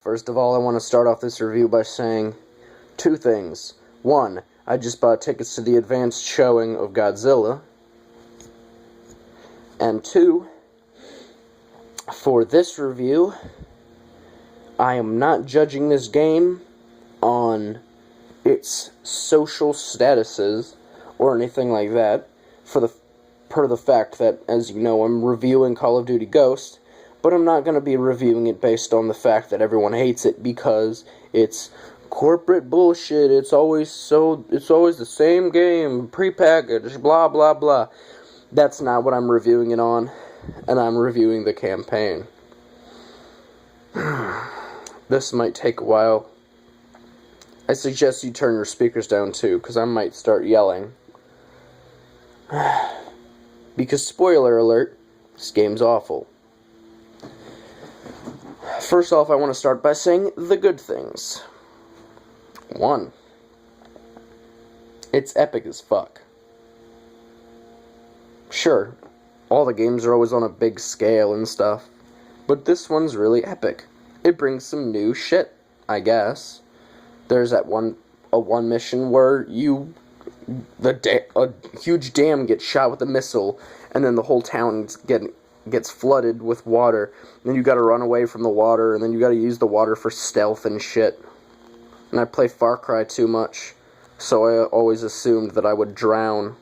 First of all, I want to start off this review by saying two things. One, I just bought tickets to the advanced showing of Godzilla. And two, for this review, I am not judging this game on its social statuses or anything like that, per the fact that, as you know, I'm reviewing Call of Duty Ghost, but I'm not going to be reviewing it based on the fact that everyone hates it because it's corporate bullshit. It's always the same game, prepackaged, blah blah blah. That's not what I'm reviewing it on, and I'm reviewing the campaign. This might take a while. I suggest you turn your speakers down too, because I might start yelling. Because, spoiler alert, this game's awful. First off, I want to start by saying the good things. One, it's epic as fuck. Sure, all the games are always on a big scale and stuff, but this one's really epic. It brings some new shit, I guess. There's that one mission where a huge dam gets shot with a missile, and then the whole town gets flooded with water. And then you gotta run away from the water, and then you gotta use the water for stealth and shit. And I play Far Cry too much, so I always assumed that I would drown.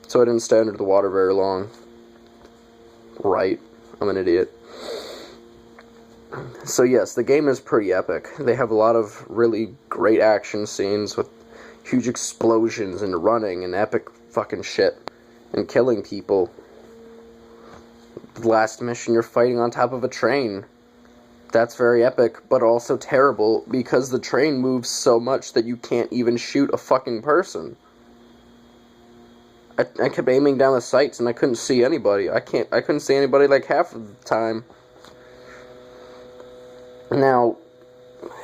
So I didn't stay under the water very long. Right, I'm an idiot. So yes, the game is pretty epic. They have a lot of really great action scenes with huge explosions and running and epic fucking shit and killing people. The last mission, you're fighting on top of a train. That's very epic, but also terrible because the train moves so much that you can't even shoot a fucking person. I kept aiming down the sights and I couldn't see anybody. I couldn't see anybody like half of the time. Now,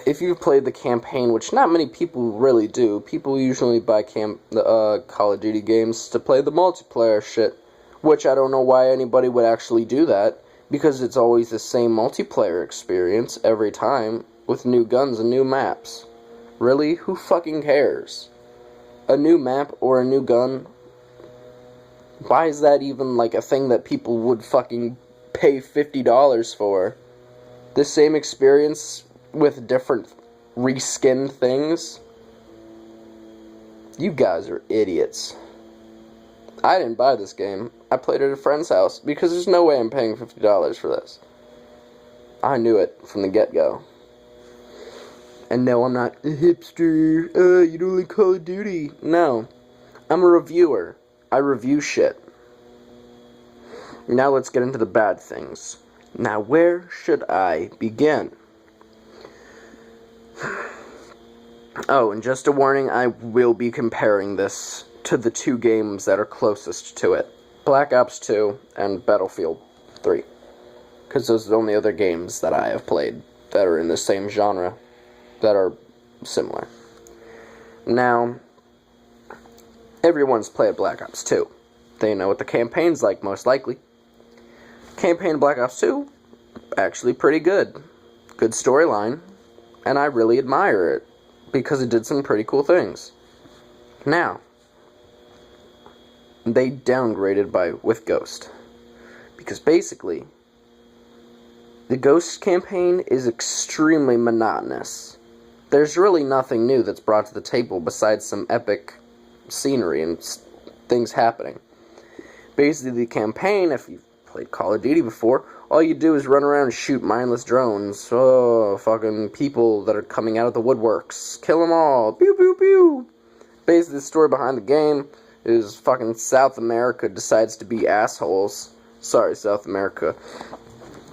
if you've played the campaign, which not many people really do, people usually buy Call of Duty games to play the multiplayer shit, which I don't know why anybody would actually do that, because it's always the same multiplayer experience every time, with new guns and new maps. Really? Who fucking cares? A new map or a new gun? Why is that even like a thing that people would fucking pay $50 for? The same experience with different reskinned things? You guys are idiots. I didn't buy this game. I played it at a friend's house because there's no way I'm paying $50 for this. I knew it from the get-go. And no, I'm not a hipster. You don't like Call of Duty. No. I'm a reviewer. I review shit. Now let's get into the bad things. Now, where should I begin? Oh, and just a warning, I will be comparing this to the two games that are closest to it. Black Ops 2 and Battlefield 3. Because those are the only other games that I have played that are in the same genre, that are similar. Now, everyone's played Black Ops 2. They know what the campaign's like, most likely. Campaign Black Ops 2, actually pretty good. Good storyline, and I really admire it, because it did some pretty cool things. Now, they downgraded with Ghost. Because basically, the Ghost campaign is extremely monotonous. There's really nothing new that's brought to the table besides some epic scenery and things happening. Basically, the campaign, if you've played Call of Duty before, all you do is run around and shoot mindless drones. Oh, fucking people that are coming out of the woodworks. Kill them all. Pew, pew, pew. Basically, the story behind the game is fucking South America decides to be assholes. Sorry, South America.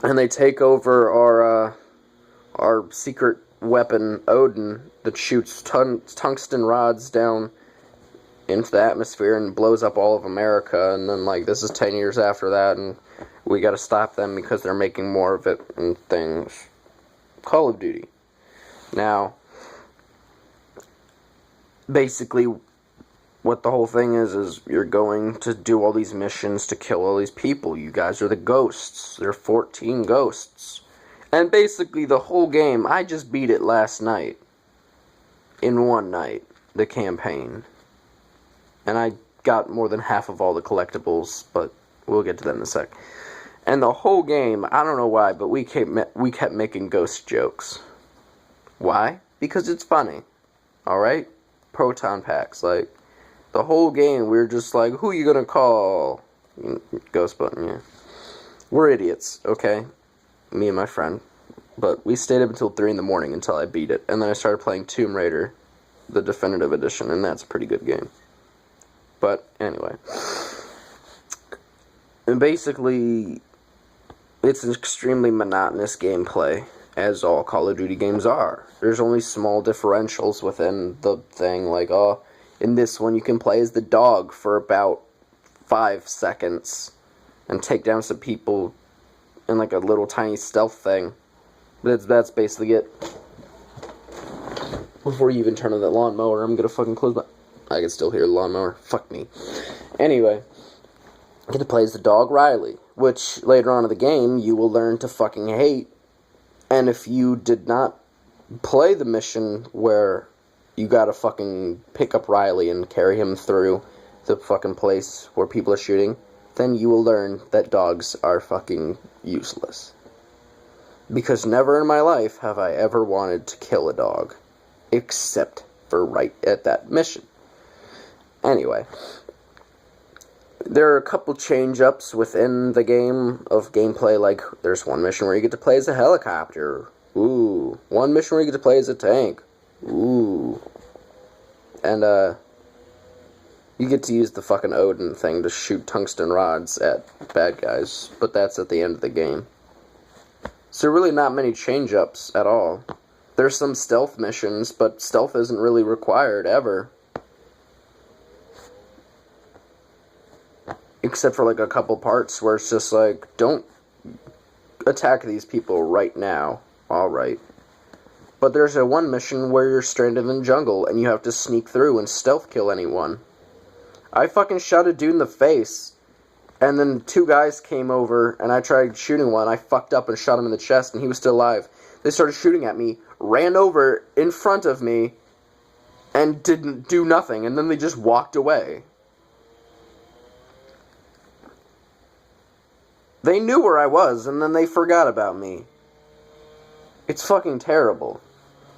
And they take over our secret weapon, Odin, that shoots tungsten rods down into the atmosphere and blows up all of America, and then, like, this is 10 years after that, and we gotta stop them because they're making more of it and things. Call of Duty. Now, basically, what the whole thing is you're going to do all these missions to kill all these people. You guys are the ghosts. There are 14 ghosts. And basically the whole game, I just beat it last night. In one night, the campaign. And I got more than half of all the collectibles, but we'll get to that in a sec. And the whole game, I don't know why, but we kept making ghost jokes. Why? Because it's funny. Alright? Proton packs. Like, the whole game, we were just like, who you gonna call? Ghost button, yeah. We're idiots, okay? Me and my friend. But we stayed up until 3 in the morning until I beat it. And then I started playing Tomb Raider, the definitive edition, and that's a pretty good game. But, anyway. And basically, it's an extremely monotonous gameplay, as all Call of Duty games are. There's only small differentials within the thing, like, in this one you can play as the dog for about 5 seconds and take down some people in like a little tiny stealth thing. That's basically it. Before you even turn on that lawnmower, I'm gonna fucking close my... I can still hear the lawnmower. Fuck me. Anyway, you get to play as the dog Riley, which later on in the game you will learn to fucking hate. And if you did not play the mission where you gotta fucking pick up Riley and carry him through the fucking place where people are shooting, then you will learn that dogs are fucking useless. Because never in my life have I ever wanted to kill a dog. Except for right at that mission. Anyway. There are a couple change-ups within the game of gameplay, like there's one mission where you get to play as a helicopter. Ooh. One mission where you get to play as a tank. Ooh. And, you get to use the fucking Odin thing to shoot tungsten rods at bad guys, but that's at the end of the game. So really not many change-ups at all. There's some stealth missions, but stealth isn't really required ever. Except for like a couple parts where it's just like, don't attack these people right now. Alright. But there's a one mission where you're stranded in the jungle and you have to sneak through and stealth kill anyone. I fucking shot a dude in the face, and then 2 guys came over, and I tried shooting one. I fucked up and shot him in the chest, and he was still alive. They started shooting at me, ran over in front of me, and didn't do nothing, and then they just walked away. They knew where I was, and then they forgot about me. It's fucking terrible.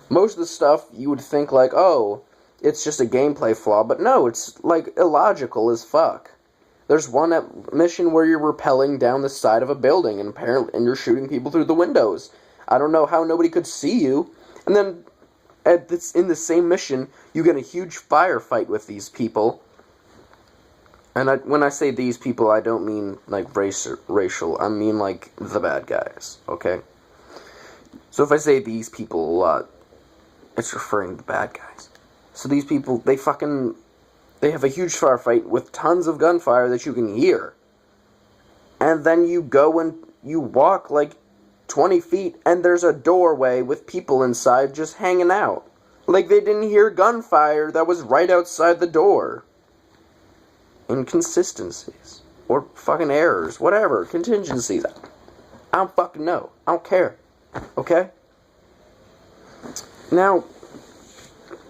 Most of the stuff you would think like, oh, it's just a gameplay flaw, but no, it's, like, illogical as fuck. There's one mission where you're rappelling down the side of a building, and you're shooting people through the windows. I don't know how nobody could see you. And then, in the same mission, you get a huge firefight with these people. And when I say these people, I don't mean, like, racial. I mean, like, the bad guys, okay? So if I say these people a lot, it's referring to the bad guys. So these people, they have a huge firefight with tons of gunfire that you can hear. And then you go and you walk like 20 feet and there's a doorway with people inside just hanging out. Like they didn't hear gunfire that was right outside the door. Inconsistencies. Or fucking errors. Whatever. Contingencies. I don't fucking know. I don't care. Okay? Now,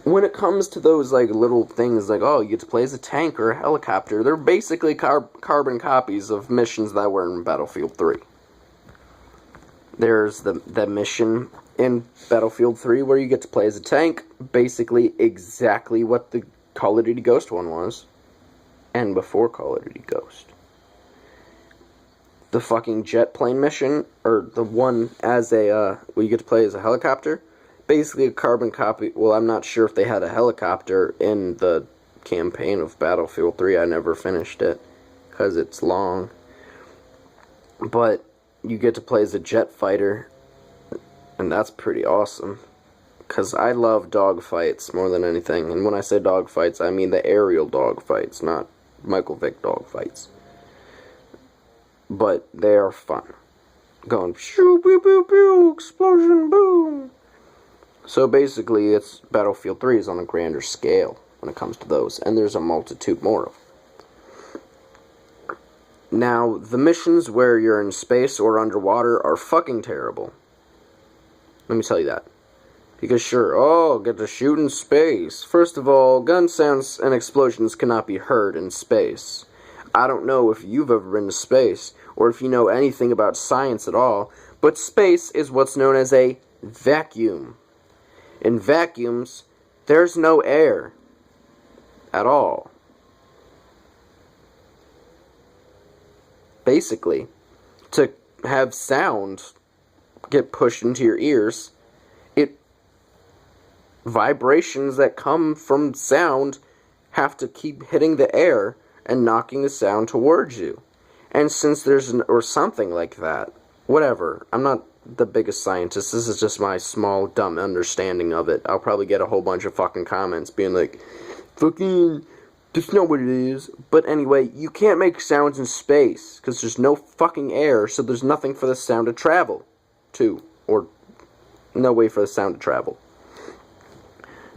when it comes to those, like, little things, like, oh, you get to play as a tank or a helicopter, they're basically carbon copies of missions that were in Battlefield 3. There's the mission in Battlefield 3 where you get to play as a tank, basically exactly what the Call of Duty Ghost one was, and before Call of Duty Ghost. The fucking jet plane mission, or the one as a, where you get to play as a helicopter, basically a carbon copy. Well, I'm not sure if they had a helicopter in the campaign of Battlefield 3. I never finished it, because it's long. But you get to play as a jet fighter, and that's pretty awesome. Because I love dogfights more than anything. And when I say dogfights, I mean the aerial dogfights, not Michael Vick dogfights. But they are fun. Going, shoo, pew, pew, pew, explosion, boom. So basically, it's Battlefield 3 is on a grander scale when it comes to those, and there's a multitude more of them. Now, the missions where you're in space or underwater are fucking terrible. Let me tell you that. Because sure, get to shoot in space. First of all, gun sounds and explosions cannot be heard in space. I don't know if you've ever been to space, or if you know anything about science at all, but space is what's known as a vacuum. In vacuums, there's no air at all. Basically, to have sound get pushed into your ears, vibrations that come from sound have to keep hitting the air and knocking the sound towards you. And since there's or something like that, whatever, I'm not the biggest scientist, this is just my small, dumb understanding of it. I'll probably get a whole bunch of fucking comments being like, fucking, that's not what it is. But anyway, you can't make sounds in space, because there's no fucking air, so there's nothing for the sound to travel to, or no way for the sound to travel.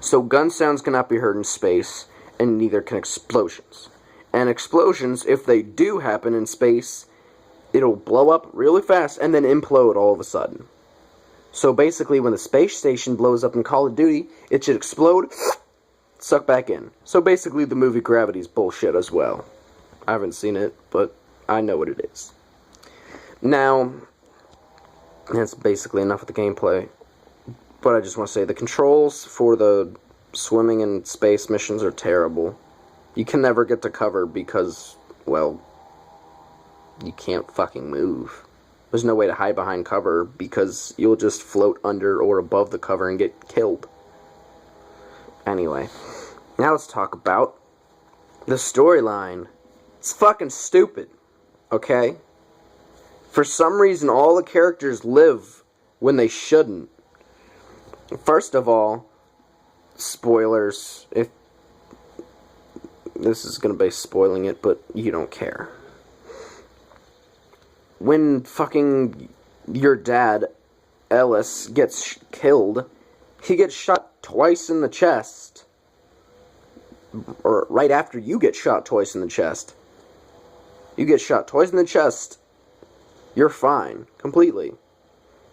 So gun sounds cannot be heard in space, and neither can explosions. And explosions, if they do happen in space, it'll blow up really fast and then implode all of a sudden. So basically, when the space station blows up in Call of Duty, it should explode, suck back in. So basically, the movie Gravity's bullshit as well. I haven't seen it, but I know what it is. Now, that's basically enough of the gameplay. But I just want to say, the controls for the swimming and space missions are terrible. You can never get to cover because, well, you can't fucking move. There's no way to hide behind cover because you'll just float under or above the cover and get killed. Anyway, now let's talk about the storyline. It's fucking stupid, okay? For some reason, all the characters live when they shouldn't. First of all, spoilers, if this is going to be spoiling it, but you don't care. When fucking your dad, Ellis, gets killed, he gets shot twice in the chest. Or right after you get shot twice in the chest. You get shot twice in the chest, you're fine, completely.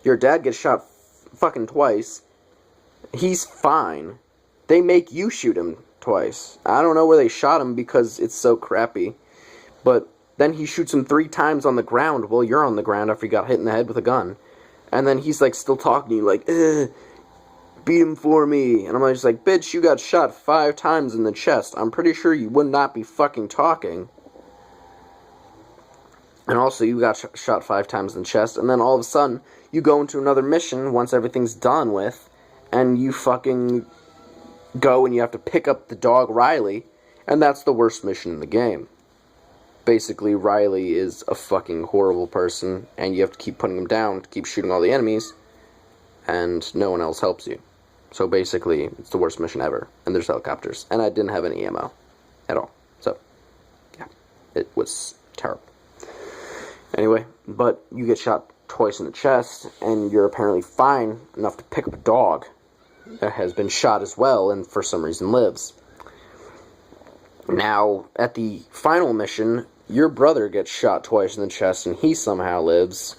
Your dad gets shot fucking twice, he's fine. They make you shoot him twice. I don't know where they shot him because it's so crappy. But then he shoots him 3 times on the ground while you're on the ground after he got hit in the head with a gun. And then he's like still talking to you like, beat him for me. And I'm just like, bitch, you got shot 5 times in the chest. I'm pretty sure you would not be fucking talking. And also, you got shot 5 times in the chest. And then all of a sudden, you go into another mission once everything's done with. And you fucking go and you have to pick up the dog Riley, and that's the worst mission in the game. Basically, Riley is a fucking horrible person, and you have to keep putting him down to keep shooting all the enemies, and no one else helps you. So basically, it's the worst mission ever, and there's helicopters, and I didn't have any ammo at all. So, yeah, it was terrible. Anyway, but you get shot twice in the chest, and you're apparently fine enough to pick up a dog that has been shot as well and for some reason lives. Now, at the final mission, your brother gets shot twice in the chest and he somehow lives.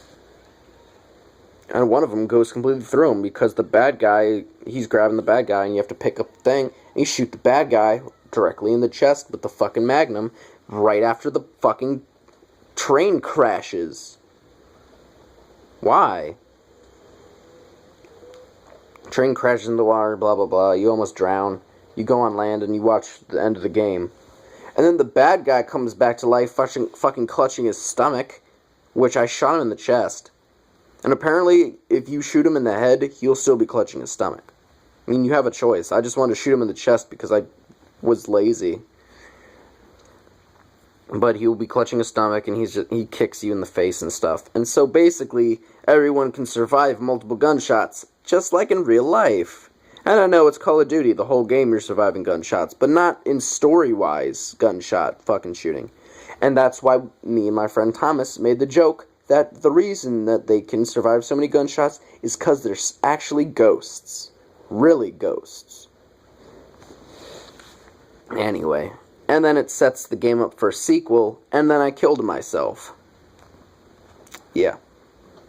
And one of them goes completely through him because the bad guy, he's grabbing the bad guy and you have to pick up the thing and you shoot the bad guy directly in the chest with the fucking magnum right after the fucking train crashes. Why? Train crashes in the water, blah, blah, blah. You almost drown. You go on land and you watch the end of the game. And then the bad guy comes back to life fucking clutching his stomach, which I shot him in the chest. And apparently, if you shoot him in the head, he'll still be clutching his stomach. I mean, you have a choice. I just wanted to shoot him in the chest because I was lazy. But he will be clutching his stomach and he kicks you in the face and stuff. And so basically, everyone can survive multiple gunshots, just like in real life. And I know it's Call of Duty, the whole game you're surviving gunshots, but not in story-wise gunshot fucking shooting. And that's why me and my friend Thomas made the joke that the reason that they can survive so many gunshots is because there's actually ghosts. Really ghosts. Anyway. And then it sets the game up for a sequel, and then I killed myself. Yeah.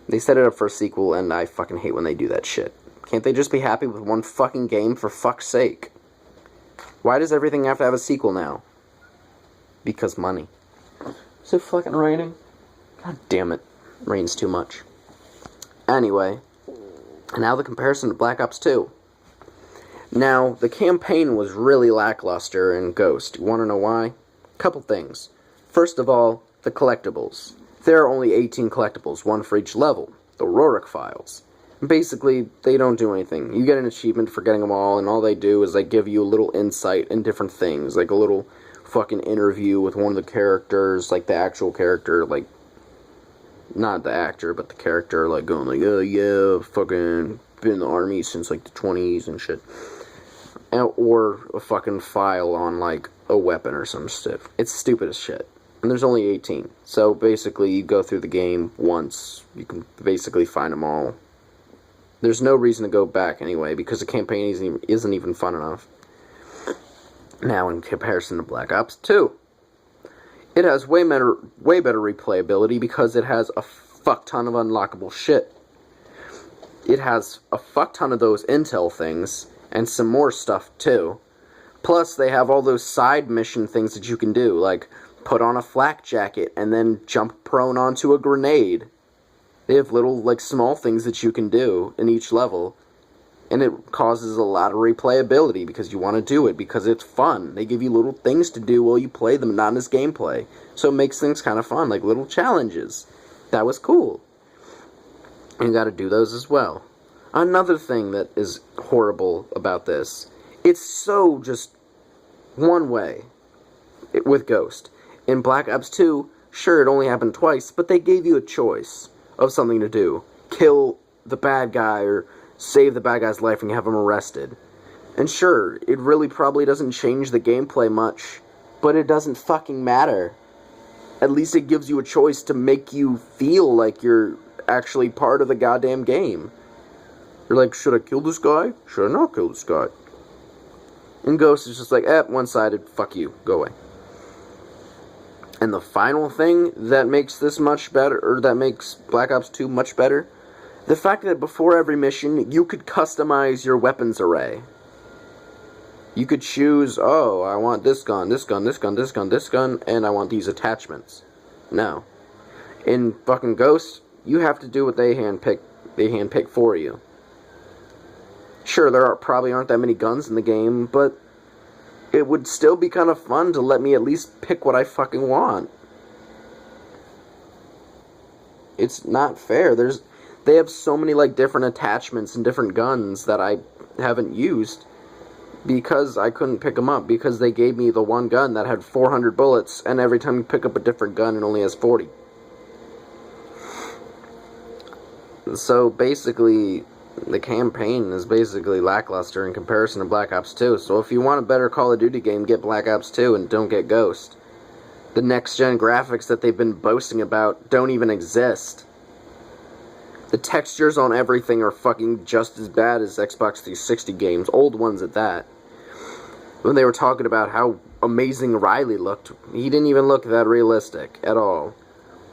They set it up for a sequel, and I fucking hate when they do that shit. Can't they just be happy with one fucking game, for fuck's sake? Why does everything have to have a sequel now? Because money. Is it fucking raining? God damn it. Rains too much. Anyway, now the comparison to Black Ops 2. Now, the campaign was really lackluster in Ghost. You want to know why? Couple things. First of all, the collectibles. There are only 18 collectibles, one for each level. The Rorik files. Basically, they don't do anything. You get an achievement for getting them all, and all they do is they give you a little insight in different things. Like a little fucking interview with one of the characters, like the actual character, like, not the actor, but the character, like, going like, oh yeah, fucking been in the army since, like, the 20s and shit. Or a fucking file on, like, a weapon or some stuff. It's stupid as shit. And there's only 18. So, basically, you go through the game once. You can basically find them all. There's no reason to go back anyway, because the campaign isn't even fun enough. Now, in comparison to Black Ops 2, it has way better replayability because it has a fuck ton of unlockable shit. It has a fuck ton of those intel things, and some more stuff too. Plus, they have all those side mission things that you can do, like put on a flak jacket and then jump prone onto a grenade. They have little, like, small things that you can do in each level, and it causes a lot of replayability because you want to do it, because it's fun. They give you little things to do while you play the monotonous gameplay, so it makes things kind of fun, like little challenges. That was cool. And you gotta do those as well. Another thing that is horrible about this, it's so just one way with Ghost. In Black Ops 2, sure, it only happened twice, but they gave you a choice of something to do. Kill the bad guy or save the bad guy's life and you have him arrested. And sure, it really probably doesn't change the gameplay much, but it doesn't fucking matter. At least it gives you a choice to make you feel like you're actually part of the goddamn game. You're like, should I kill this guy? Should I not kill this guy? And Ghost is just like, one-sided, fuck you, go away. And the final thing that makes this much better, or that makes Black Ops 2 much better, the fact that before every mission, you could customize your weapons array. You could choose, oh, I want this gun, this gun, this gun, this gun, this gun, and I want these attachments. No. In fucking Ghost, you have to do what they handpick for you. Sure, there probably aren't that many guns in the game, but it would still be kind of fun to let me at least pick what I fucking want. It's not fair. They have so many, like, different attachments and different guns that I haven't used because I couldn't pick them up, because they gave me the one gun that had 400 bullets, and every time you pick up a different gun, it only has 40. So, basically, the campaign is basically lackluster in comparison to Black Ops 2. So if you want a better Call of Duty game, get Black Ops 2 and don't get Ghost. The next-gen graphics that they've been boasting about don't even exist. The textures on everything are fucking just as bad as Xbox 360 games, old ones at that. When they were talking about how amazing Riley looked, he didn't even look that realistic at all.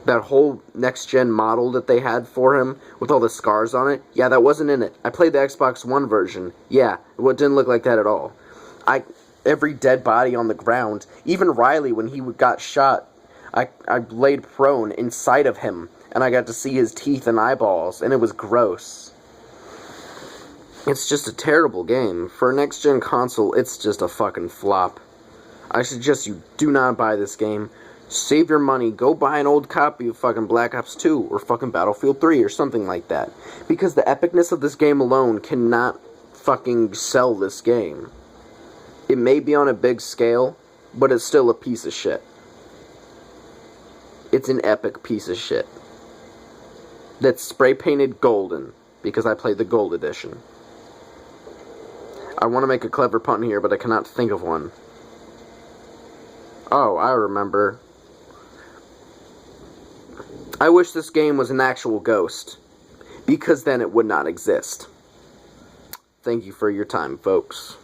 That whole next-gen model that they had for him, with all the scars on it, yeah, that wasn't in it. I played the Xbox One version. Yeah, it didn't look like that at all. Every dead body on the ground, even Riley, when he got shot, I laid prone inside of him, and I got to see his teeth and eyeballs, and it was gross. It's just a terrible game. For a next-gen console, it's just a fucking flop. I suggest you do not buy this game. Save your money, go buy an old copy of fucking Black Ops 2, or fucking Battlefield 3, or something like that. Because the epicness of this game alone cannot fucking sell this game. It may be on a big scale, but it's still a piece of shit. It's an epic piece of shit. That's spray-painted golden, because I played the gold edition. I want to make a clever pun here, but I cannot think of one. Oh, I remember. I wish this game was an actual Ghost, because then it would not exist. Thank you for your time, folks.